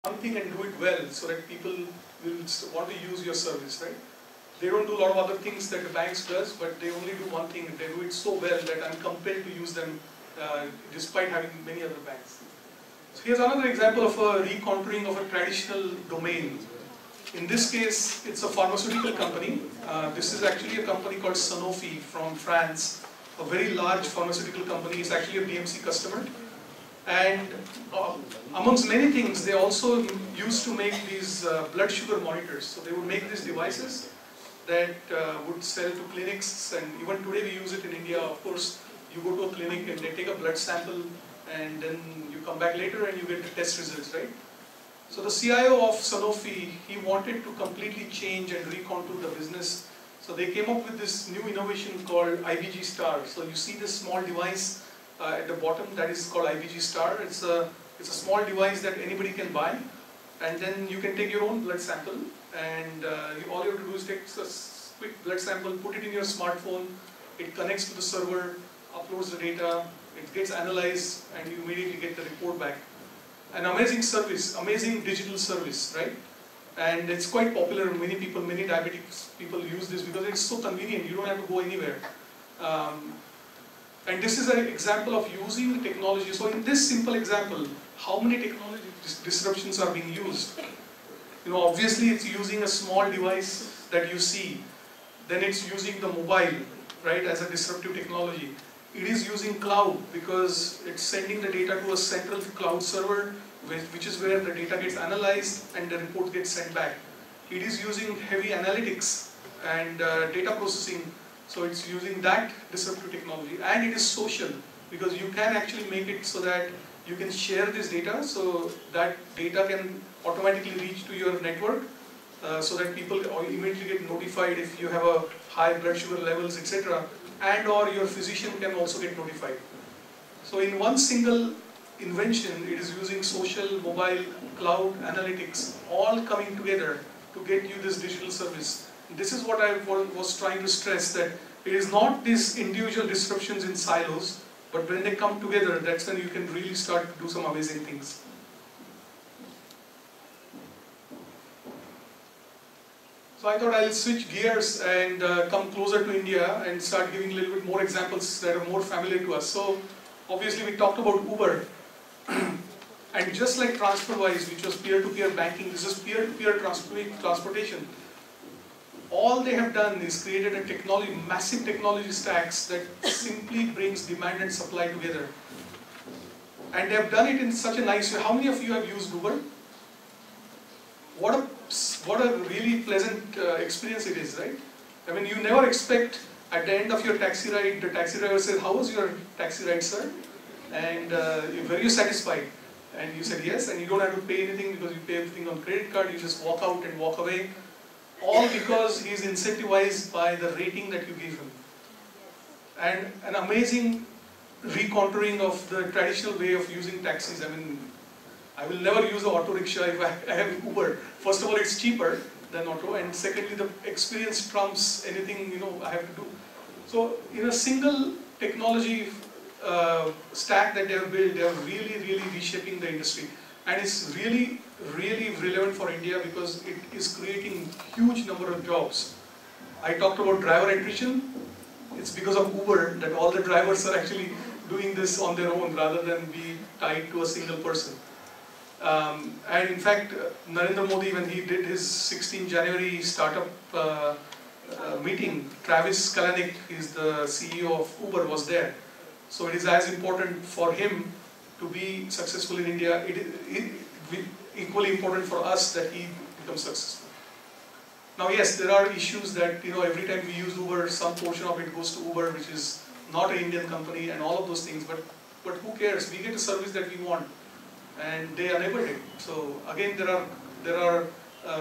one thing and do it well so that people will want to use your service, right? They don't do a lot of other things that the banks does, but they only do one thing. They do it so well that I'm compelled to use them despite having many other banks. So here's another example of a recontouring of a traditional domain. In this case, it's a pharmaceutical company. This is actually a company called Sanofi from France, a very large pharmaceutical company. It's actually a BMC customer. And amongst many things, they also used to make these blood sugar monitors. So they would make these devices that would sell to clinics, and even today we use it in India. Of course, you go to a clinic and they take a blood sample, and then you come back later and you get the test results, right? So the CIO of Sanofi, he wanted to completely change and recontour the business. So they came up with this new innovation called IBG Star. So you see this small device at the bottom that is called IBG Star. It's a small device that anybody can buy, and then you can take your own blood sample, and all you have to do is take a quick blood sample, put it in your smartphone, it connects to the server, uploads the data, it gets analyzed, and you immediately get the report back. An amazing service, amazing digital service, right? And it's quite popular. Many people, many diabetics people use this because it's so convenient. You don't have to go anywhere. And this is an example of using technology. So in this simple example, how many technology disruptions are being used? You know, obviously it's using a small device that you see. Then it's using the mobile, right, as a disruptive technology. It is using cloud because it's sending the data to a central cloud server, which is where the data gets analyzed and the report gets sent back. It is using heavy analytics and data processing. So it's using that disruptive technology, and it is social because you can actually make it so that you can share this data, so that data can automatically reach to your network, so that people immediately get notified if you have a high blood sugar levels, etc. And or your physician can also get notified. So in one single invention, it is using social, mobile, cloud, analytics, all coming together to get you this digital service. This is what I was trying to stress, that it is not these individual disruptions in silos, but when they come together, that's when you can really start to do some amazing things. So I thought I'll switch gears and come closer to India and start giving a little bit more examples that are more familiar to us. So obviously we talked about Uber. And just like TransferWise, which was peer-to-peer banking, this is peer-to-peer transportation. All they have done is created a technology, massive technology stacks that simply brings demand and supply together. And they have done it in such a nice way. How many of you have used Uber? What a really pleasant experience it is, right? I mean, you never expect at the end of your taxi ride, the taxi driver says, "How was your taxi ride, sir?" And were you satisfied? And you said yes, and you don't have to pay anything because you pay everything on credit card. You just walk out and walk away. All because he is incentivized by the rating that you give him. And an amazing recontouring of the traditional way of using taxis. I mean, I will never use an auto rickshaw if I have Uber. First of all, it's cheaper than auto, and secondly, the experience trumps anything I have to do. So, in a single technology stack that they have built, they are really reshaping the industry, and it's really relevant for India because it is creating huge number of jobs. I talked about driver attrition. It's because of Uber that all the drivers are actually doing this on their own rather than be tied to a single person. And in fact, Narendra Modi, when he did his 16 January startup meeting, Travis Kalanick, is the CEO of Uber, was there. So it is as important for him to be successful in India. It is equally important for us that he becomes successful. Now yes, there are issues that every time we use Uber, some portion of it goes to Uber, which is not an Indian company, and all of those things. But who cares? We get a service that we want, and they enabled it. So again, there are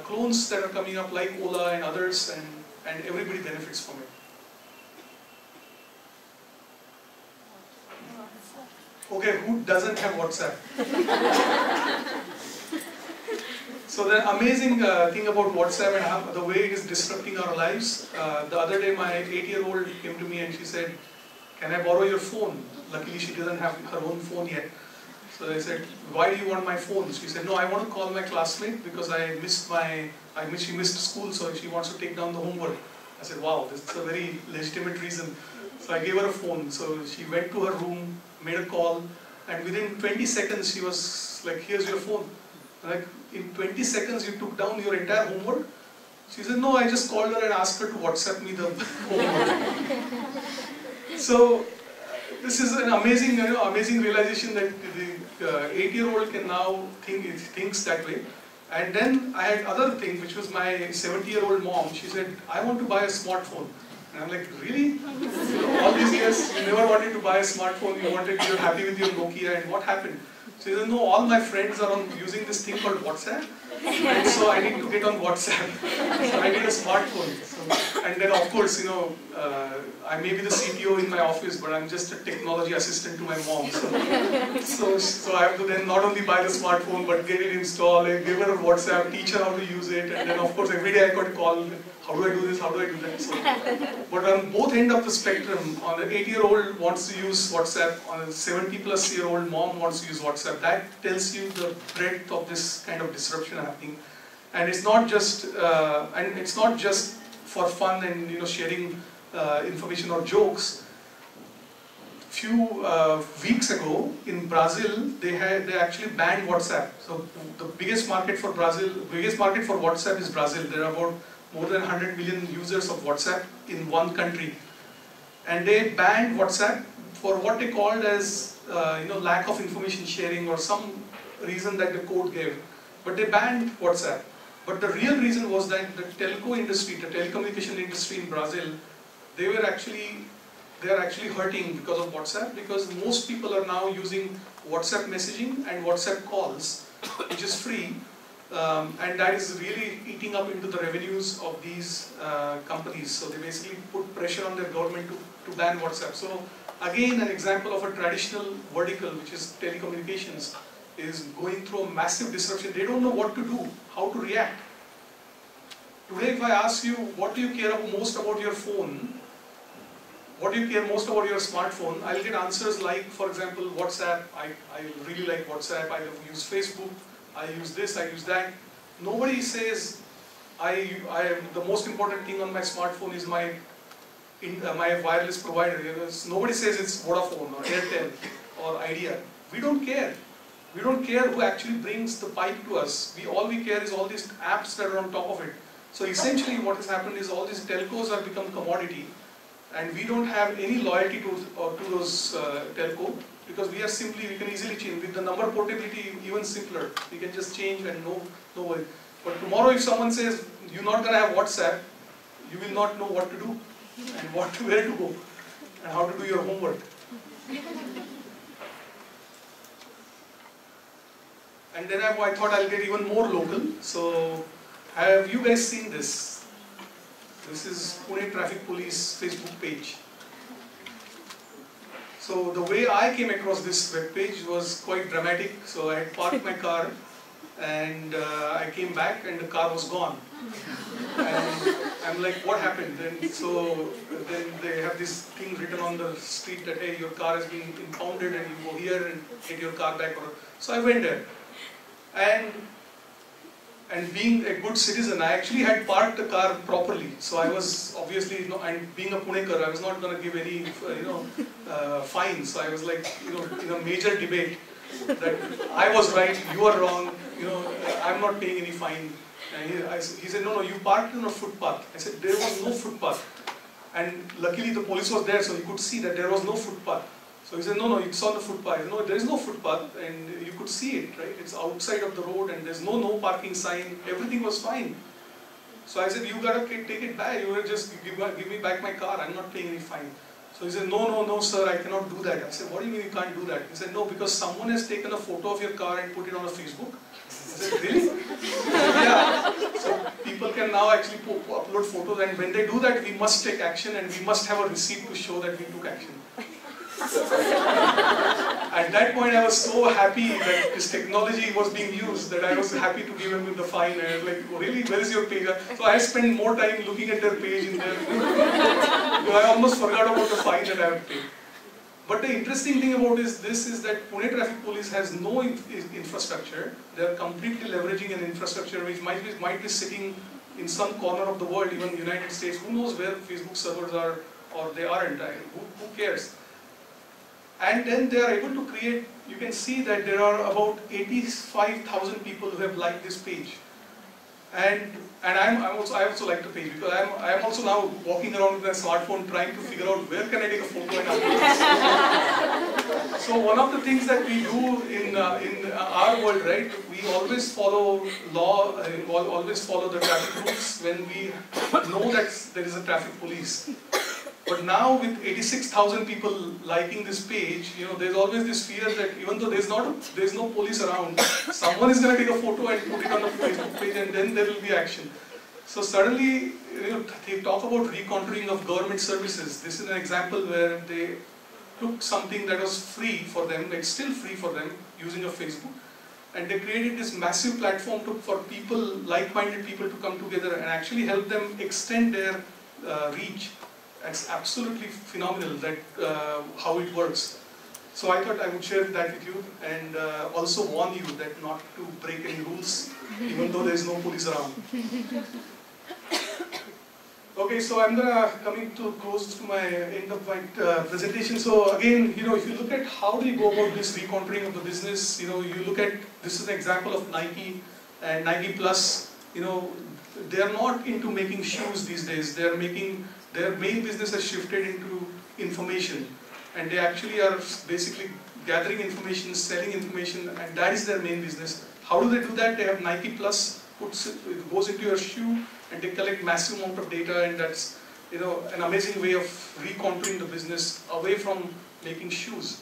clones that are coming up like Ola and others, and everybody benefits from it. Okay, who doesn't have WhatsApp? So the amazing thing about WhatsApp and how, the way it is disrupting our lives. The other day, my 8-year-old came to me and she said, "Can I borrow your phone?" Luckily, she doesn't have her own phone yet. So I said, why do you want my phone? She said, no, I want to call my classmate because she missed school, so she wants to take down the homework. I said, wow, this is a very legitimate reason. So I gave her a phone. So she went to her room, made a call, and within 20 seconds she was like, here's your phone. Like, in 20 seconds you took down your entire homework? She said, no, I just called her and asked her to WhatsApp me the homework. So this is an amazing, amazing realization that the 8-year-old can now thinks that way. And then I had other thing, which was my 70-year-old mom. She said, I want to buy a smartphone. And I'm like, really? All these years, you never wanted to buy a smartphone. You're happy with your Nokia, and what happened? She said, no, all my friends are using this thing called WhatsApp. And so I need to get on WhatsApp. So I need a smartphone. So, and then of course, I may be the CTO in my office, but I'm just a technology assistant to my mom. So I have to then not only buy the smartphone, but get it installed, give her a WhatsApp, teach her how to use it, and then of course every day I got a call, how do I do this, how do I do that? So, but on both ends of the spectrum, on the 8-year-old wants to use WhatsApp, on a 70-plus-year-old mom wants to use WhatsApp. That tells you the breadth of this kind of disruption happening. And it's not just for fun and sharing information or jokes. Few weeks ago in Brazil, they actually banned WhatsApp. So the biggest market for WhatsApp is Brazil. There are about more than 100 million users of WhatsApp in one country, and they banned WhatsApp for what they called as lack of information sharing or some reason that the code gave. But they banned WhatsApp. But the real reason was that the telco industry, the telecommunication industry in Brazil, they are actually hurting because of WhatsApp, because most people are now using WhatsApp messaging and WhatsApp calls, which is free, and that is really eating up into the revenues of these companies. So they basically put pressure on their government to ban WhatsApp. So again, an example of a traditional vertical, which is telecommunications, is going through a massive disruption. They don't know what to do, how to react. Today, if I ask you, what do you care most about your phone? What do you care most about your smartphone? I'll get answers like, for example, WhatsApp. I really like WhatsApp. I use Facebook. I use this. I use that. Nobody says the most important thing on my smartphone is my wireless provider. Nobody says it's Vodafone or Airtel or Idea. We don't care. We don't care who actually brings the pipe to us. All we care is all these apps that are on top of it. So essentially what has happened is all these telcos have become commodity, and we don't have any loyalty to those telco, because we can easily change. With the number portability, even simpler. We can just change and no worry. But tomorrow if someone says, you're not going to have WhatsApp, you will not know what to do and where to go and how to do your homework. And then I thought I'll get even more local. So, have you guys seen this? This is Pune Traffic Police Facebook page. So the way I came across this web page was quite dramatic. So I had parked my car, and I came back and the car was gone. And I'm like, what happened? And then they have this thing written on the street that, hey, your car has been impounded and you go here and get your car back. So I went there. And being a good citizen, I actually had parked the car properly. So I was obviously, and being a Punekar, I was not going to give any, fine. So I was like, in a major debate that I was right, you are wrong. I'm not paying any fine. And he said, no, you parked on a footpath. I said, there was no footpath. And luckily the police was there, so he could see that there was no footpath. So he said, no, it's on the footpath. No, there is no footpath, and you could see it, right? It's outside of the road, and there's no parking sign. Everything was fine. So I said, you gotta take it back. You just give me back my car. I'm not paying any fine. So he said, no, sir, I cannot do that. I said, what do you mean you can't do that? He said, no, because someone has taken a photo of your car and put it on a Facebook. I said, really? Yeah. So people can now actually upload photos, and when they do that, we must take action, and we must have a receipt to show that we took action. At that point, I was so happy that this technology was being used that I was happy to give him the fine. And I was like, oh, really, where is your page? So I spent more time looking at their page in there. I almost forgot about the fine that I had paid. But the interesting thing about this is that Pune Traffic Police has no infrastructure. They are completely leveraging an infrastructure which might be sitting in some corner of the world, even United States. Who knows where Facebook servers are, or they aren't? Who cares? And then they are able to create. You can see that there are about 85,000 people who have liked this page. And I also like the page because I'm also now walking around with my smartphone trying to figure out where can I take a photo and upload. So one of the things that we do in our world, right? We always follow law, always follow the traffic rules when we know that there is a traffic police. But now with 86,000 people liking this page, you know, there's always this fear that even though there's no police around, someone is going to take a photo and put it on the Facebook page, and then there will be action. So suddenly, you know, they talk about recontouring of government services. This is an example where they took something that was free for them, it's still free for them, using a Facebook, and they created this massive platform for people, like-minded people, to come together and actually help them extend their reach. It's absolutely phenomenal that how it works. So I thought I would share that with you and also warn you that not to break any rules, even though there is no police around. Okay, so I'm coming to close to my end of my presentation. So again, you know, if you look at how they go about this recontouring of the business, you know, you look at, this is an example of Nike and Nike Plus. You know, they are not into making shoes these days. They are making, their main business has shifted into information, and they actually are basically gathering information, selling information, and that is their main business. How do they do that? They have Nike Plus, it goes into your shoe, and they collect massive amount of data, and that's, you know, an amazing way of recontouring the business away from making shoes.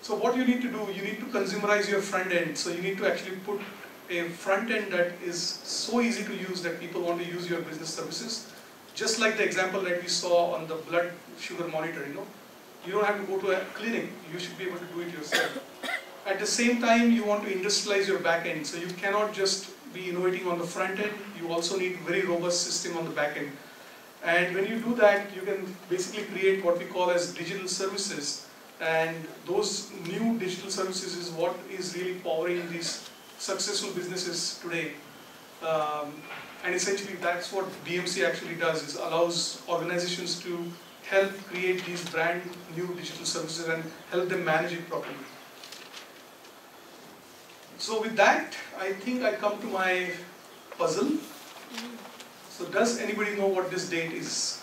So what you need to do, you need to consumerize your front end. So you need to actually put a front end that is so easy to use that people want to use your business services. Just like the example that we saw on the blood sugar monitor, you know. You don't have to go to a clinic, you should be able to do it yourself. At the same time, you want to industrialize your back end, so you cannot just be innovating on the front end, you also need very robust system on the back end. And when you do that, you can basically create what we call as digital services, and those new digital services is what is really powering these successful businesses today. And essentially that's what BMC actually does, is allows organizations to help create these brand new digital services and help them manage it properly. So with that, I think I come to my puzzle. So does anybody know what this date is?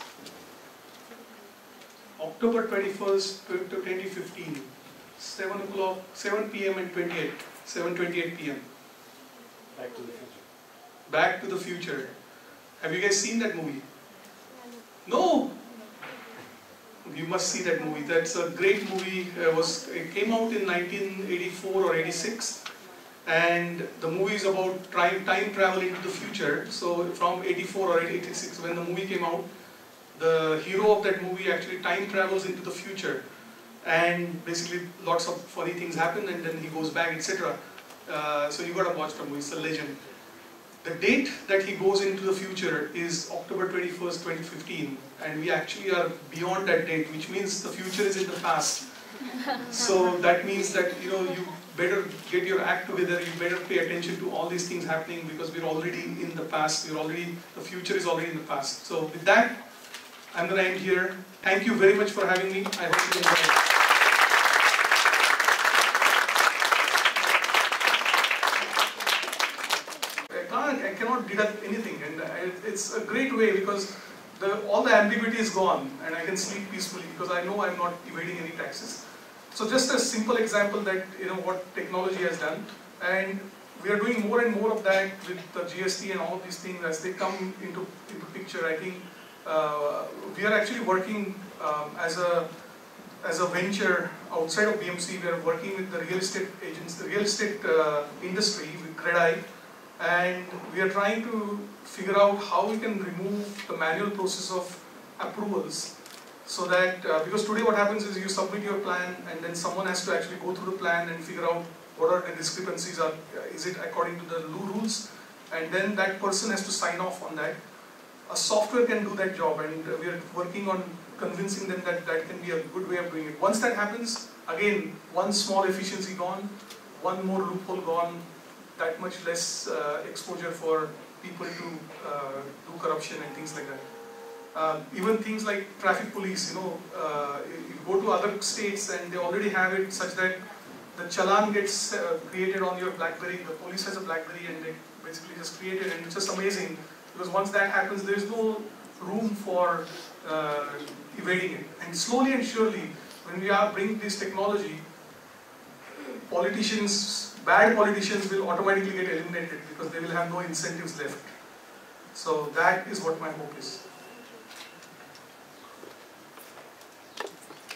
October 21st, 2015, 7 p.m. and 7:28 p.m. Back to the Future. Back to the Future. Have you guys seen that movie? No? You must see that movie. That's a great movie. It came out in 1984 or 86. And the movie is about time travel into the future. So from 84 or 86, when the movie came out, the hero of that movie actually time travels into the future. And basically lots of funny things happen, and then he goes back, etc. So you gotta watch the movie, it's a legend. The date that he goes into the future is October 21st, 2015, and we actually are beyond that date, which means the future is in the past. So that means that, you know, you better get your act together, you better pay attention to all these things happening, because we're already in the past, the future is already in the past. So with that, I'm going to end here. Thank you very much for having me. I hope you enjoyed it. I cannot deduct anything, and it's a great way, because all the ambiguity is gone, and I can sleep peacefully because I know I'm not evading any taxes. So just a simple example that, you know, what technology has done, and we are doing more and more of that with the GST and all of these things as they come into picture. I think we are actually working as a venture outside of BMC. We are working with the real estate agents, the real estate industry with Credai. And we are trying to figure out how we can remove the manual process of approvals, so that, because today what happens is you submit your plan and then someone has to actually go through the plan and figure out what are the discrepancies, is it according to the rules, and then that person has to sign off on that. A software can do that job, and we are working on convincing them that that can be a good way of doing it. Once that happens, again, one small efficiency gone, one more loophole gone, that much less exposure for people to do corruption and things like that. Even things like traffic police, you go to other states and they already have it such that the challan gets created on your BlackBerry, the police has a BlackBerry and they basically just create it, and it's just amazing because once that happens there is no room for evading it. And slowly and surely, when we are bringing this technology, bad politicians will automatically get eliminated because they will have no incentives left. So that is what my hope is.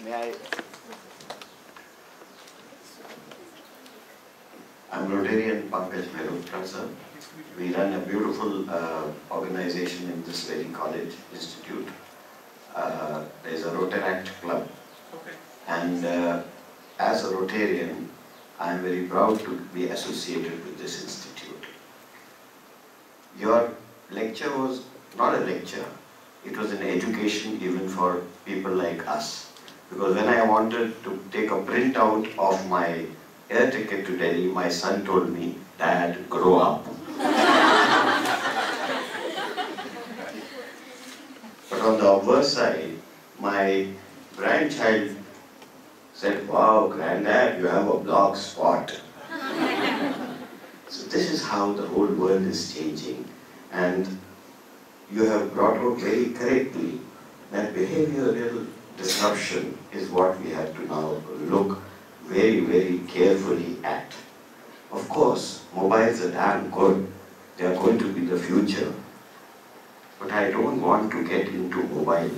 May I? I'm Rotarian Pankaj Mehrotra, sir. We run a beautiful organization in this very college institute. There's a Rotaract club. Okay. And as a Rotarian, I'm very proud to be associated with this institute. Your lecture was not a lecture, it was an education even for people like us. Because when I wanted to take a printout of my air ticket to Delhi, my son told me, "Dad, grow up." But on the obverse side, my grandchild said, "Wow, Granddad, you have a blog spot." So this is how the whole world is changing. And you have brought out very correctly that behavioral disruption is what we have to now look very, very carefully at. Of course, mobiles are damn good. They are going to be the future. But I don't want to get into mobile.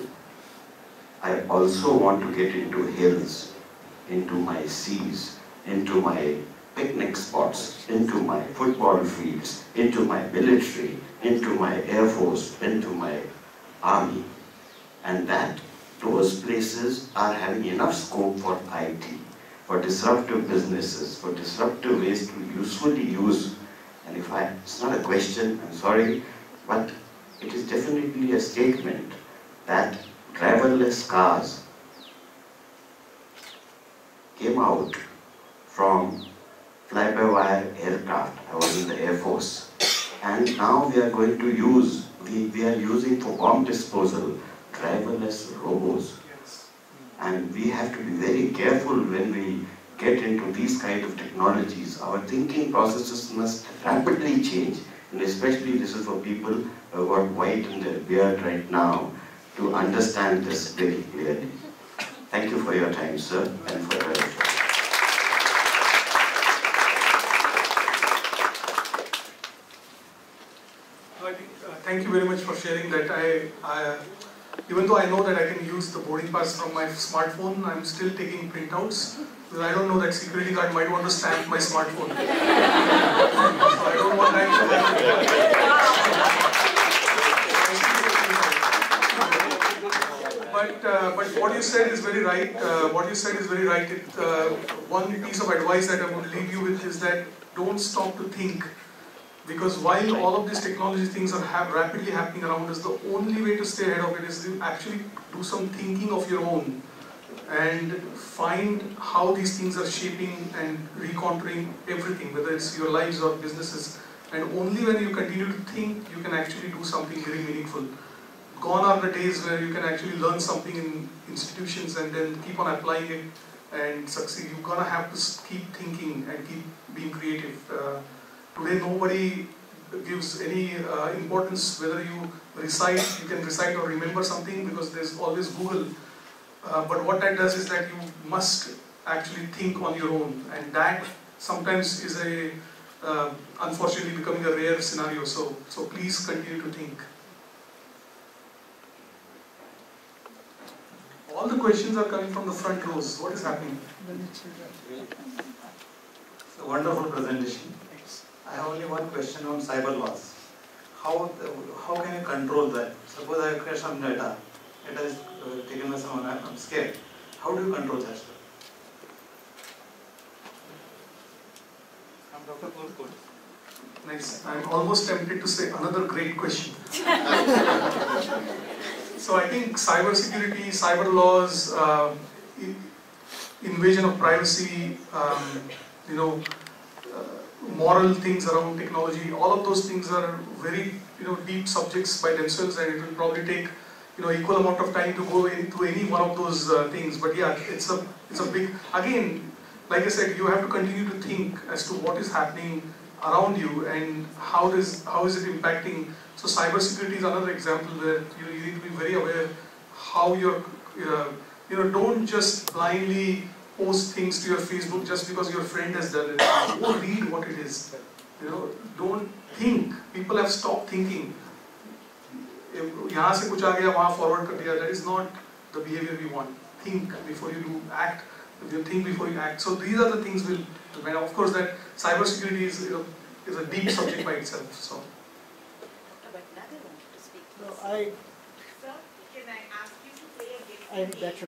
I also want to get into hills, into my seas, into my picnic spots, into my football fields, into my military, into my air force, into my army. And those places are having enough scope for IT, for disruptive businesses, for disruptive ways to usefully use. And it's not a question, I'm sorry, but it is definitely a statement that driverless cars came out from fly-by-wire aircraft. I was in the Air Force. And now we are going to use, we are using for bomb disposal, driverless robots. Yes. And we have to be very careful when we get into these kind of technologies. Our thinking processes must rapidly change. And especially this is for people who are white in their beard right now to understand this very clearly. Thank you for your time, sir, and for your effort. Thank you very much for sharing that. Even though I know that I can use the boarding pass from my smartphone, I'm still taking printouts because I don't know that security guard might want to stamp my smartphone. So I don't want that to happen. But what you said is very right. One piece of advice that I would leave you with is that don't stop to think. Because while all of these technology things are rapidly happening around us, the only way to stay ahead of it is to actually do some thinking of your own and find how these things are shaping and recontouring everything, whether it's your lives or businesses. And only when you continue to think, you can actually do something very meaningful. Gone are the days where you can actually learn something in institutions and then keep on applying it and succeed. You're gonna have to keep thinking and keep being creative. Today nobody gives any importance whether you can recite or remember something because there's always Google. But what that does is that you must actually think on your own, and that sometimes is unfortunately becoming a rare scenario. So please continue to think. All the questions are coming from the front rows. What is happening? It's a wonderful presentation. I have only one question on cyber laws. How can you control that? Suppose I create some data. It is taken by someone, I'm scared. How do you control that? I'm Dr. Kulkul. Nice. I'm almost tempted to say another great question. So I think cyber security, cyber laws, invasion of privacy, you know, moral things around technology, all of those things are very, you know, deep subjects by themselves, and it will probably take, you know, equal amount of time to go into any one of those things. But yeah, it's a big, again, like I said, you have to continue to think as to what is happening around you and how is it impacting. So cybersecurity is another example where you need to be very aware how you're, you know, don't just blindly post things to your Facebook just because your friend has done it. Go read what it is. You know, don't think. People have stopped thinking. यहाँ से कुछ आ गया वहाँ forward कर दिया. That is not the behavior we want. Think before you do act. You think before you act. So these are the things we'll. Of course, that cybersecurity is, you know, is a deep subject by itself. So. But Nadia wanted to speak. No, Sir, can I ask you to play a game? that